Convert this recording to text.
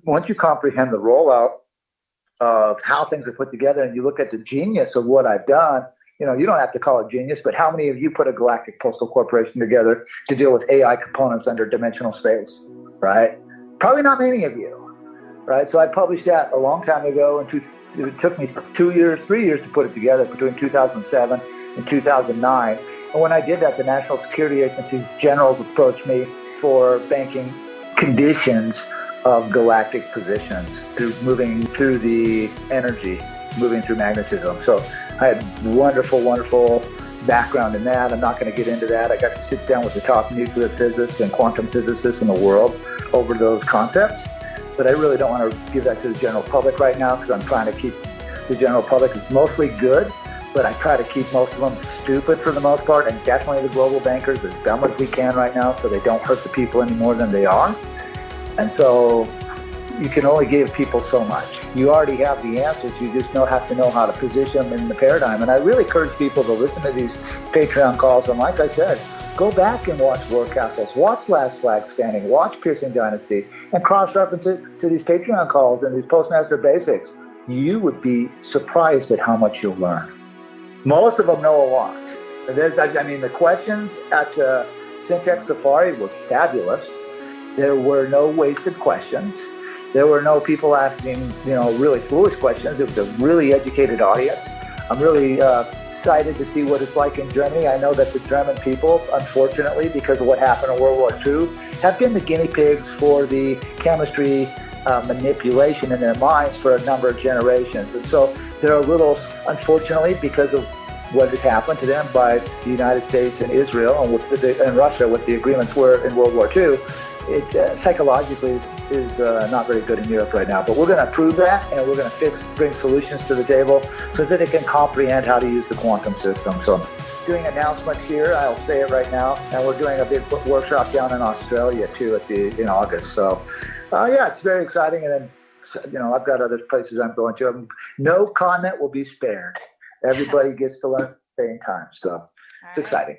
once you comprehend the rollout of how things are put together, and you look at the genius of what I've done, you don't have to call it genius, but how many of you put a galactic postal corporation together to deal with AI components under dimensional space, right? Probably not many of you, right? So I published that a long time ago, and it took me 3 years to put it together between 2007 and 2009. And when I did that, the National Security Agency generals approached me for banking conditions of galactic positions through moving through the energy, moving through magnetism. So I had wonderful background in that. I'm not going to get into that. I got to sit down with the top nuclear physicists and quantum physicists in the world over those concepts. But I really don't want to give that to the general public right now, because I'm trying to keep the general public is mostly good, but I try to keep most of them stupid for the most part, and definitely the global bankers as dumb as we can right now, so they don't hurt the people any more than they are. And so you can only give people so much. You already have the answers. You just have to know how to position them in the paradigm. And I really encourage people to listen to these Patreon calls. And like I said, go back and watch War Castles, watch Last Flag Standing, watch Piercing Dynasty, and cross-reference it to these Patreon calls and these Postmaster Basics. You would be surprised at how much you'll learn. Most of them know a lot. The questions at Syntax Safari were fabulous. There were no wasted questions. There were no people asking, really foolish questions. It was a really educated audience. I'm really excited to see what it's like in Germany. I know that the German people, unfortunately, because of what happened in World War II, have been the guinea pigs for the chemistry manipulation in their minds for a number of generations. And so they're a little, unfortunately, because of what has happened to them by the United States and Israel and Russia, what the agreements were in World War II, it psychologically is not very good in Europe right now. But we're going to prove that, and we're going to bring solutions to the table so that they can comprehend how to use the quantum system. So doing announcements here, I'll say it right now, and we're doing a big workshop down in Australia too in August. So yeah, it's very exciting. And then I've got other places I'm going to. No comment will be spared. Everybody gets to learn at the same time. So it's exciting.